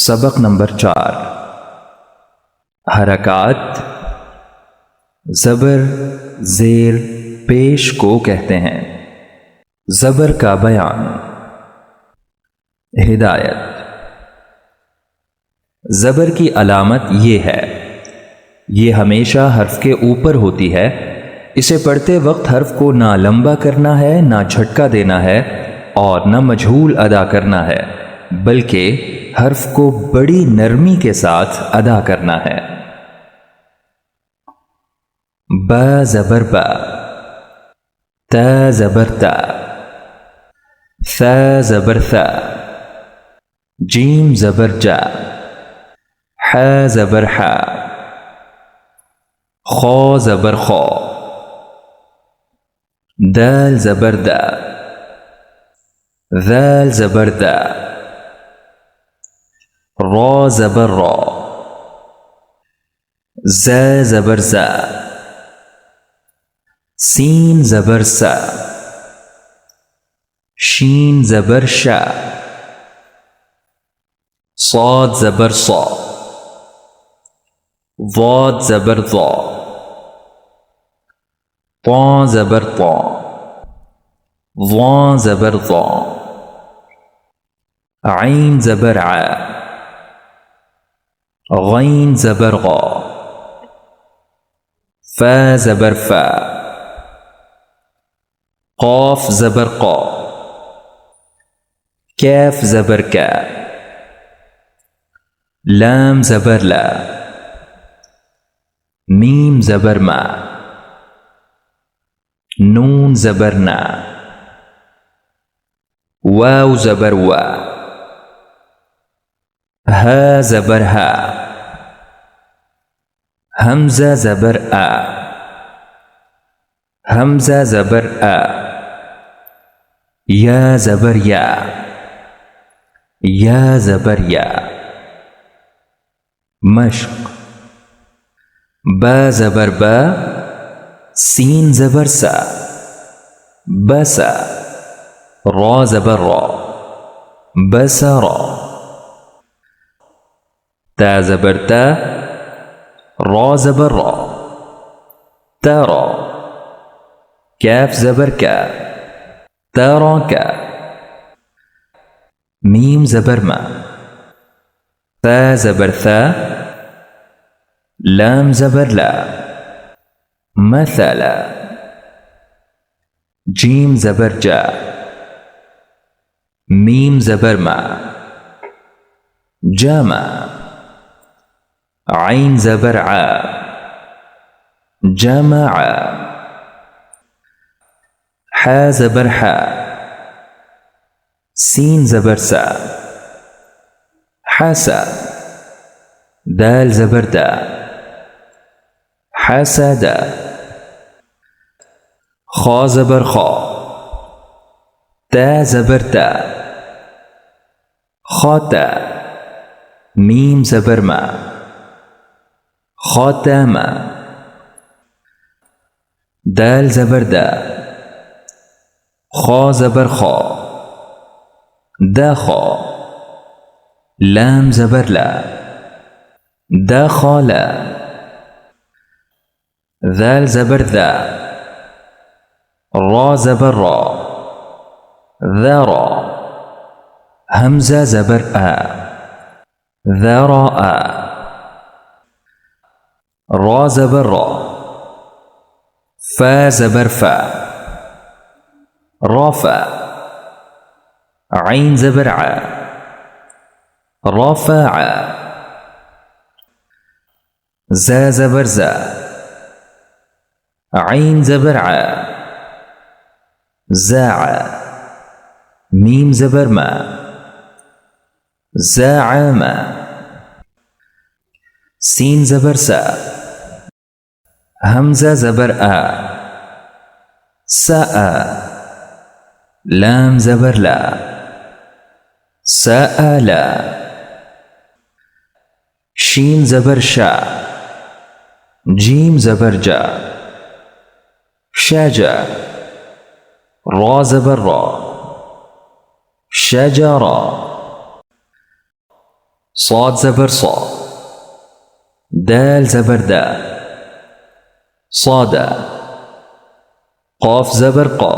सबक नंबर 4। हरकात ज़बर ज़ेर पेश को कहते हैं। ज़बर का बयान। हिदायत। ज़बर की अलामत ये है, ये हमेशा हर्फ के ऊपर होती है। इसे पढ़ते वक्त हर्फ को ना लंबा करना है, ना झटका देना है और न मजहूल अदा करना है, बल्कि हर्फ को बड़ी नरमी के साथ अदा करना है। ब ज़बर ब, त ज़बर त, थ ज़बर थ, जीम ज़बर जा, ह ज़बर ह, खौ ज़बर खौ, दाल ज़बर दा, ज़ाल ज़बर दा, रौ ज़बर रौ, ज़ ज़बर ज़ा, सीन ज़बर सा, शीन ज़बर शा, صاد ज़बर सौ, ज़ाद ज़बर ज़ौ, ता ज़बर ता, ज़ा ज़बर ज़ा, ऐन ज़बर आ, गैन ज़बर गा, फ़ा ज़बर फ़ा, क़ाफ ज़बर क़ा, कैफ ज़बर का, लाम ज़बर ला, मीम ज़बर मा, नून ज़बर ना, वाव ज़बर वा, हा ज़बर हा, हमज़ा ज़बर आ, हमज़ा ज़बर आ, या ज़बर या, या ज़बर या। मश्क। ब ज़बर ब, सीन ज़बर सा, बसा, रौ ज़बर रौ, बसरा, ता ज़बर ता, रौ ज़बर रौ, तरा, कैफ ज़बर का, तरा का, मीम ज़बर मा, ता ज़बर था, लाम ज़बर ला, मसला, जीम ज़बर जा, मीम ज़बर मा, जमा, ऐन ज़बर आ, जमा, हा ज़बर हा, सीन ज़बर सा, हसा, दाल ज़बर दा, हसदा, खौ ज़बर खौ, ता ज़बर ता, खौता, मीम ज़बर मा, खौतामा, दाल ज़बर दा, खौ ज़बर खौ, दखौ, लाम ज़बर ला, दखला, ذال ज़बर ذا, را ज़बर را, ذرا, همزة ज़बर आ, ذراء, را ज़बर را, فا ज़बर فا, رافع, عين ज़बर ع, رافع, زا ज़बर زا, عين ज़बर ع, زاع, ميم ज़बर ما, زاعما, सीन ज़बर सा, हमज़ा ज़बर आ, सा, लाम ज़बर ला, साला, शीन ज़बर शा, जीम ज़बर जा, शजा, रौ ज़बर रौ, शजरा, صاد زبر صا دال زبر دا صادا قاف زبر قا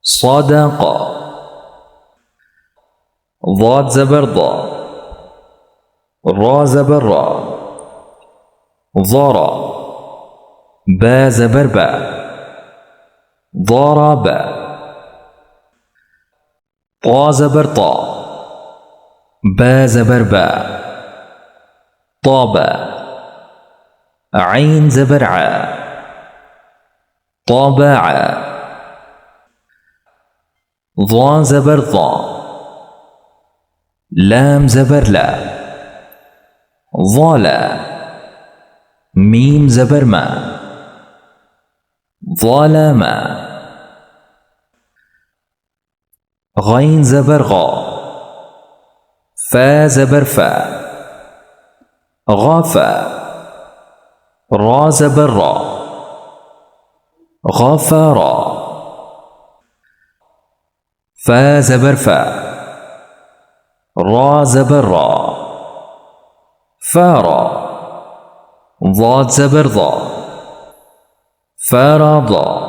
صادقا ضاد زبر ضا را زبر را ضارا با زبر با ضاربا طا زبر طا با زبر با طابا عين زبر ع طابع ضا زبر ضا لام زبر لا ضالا ميم زبر ما ظالما غين زبر غا فا زبر فا غافا را زبر را غفارا فا زبر فا را زبر را فارا ضاد زبر ضا فرضا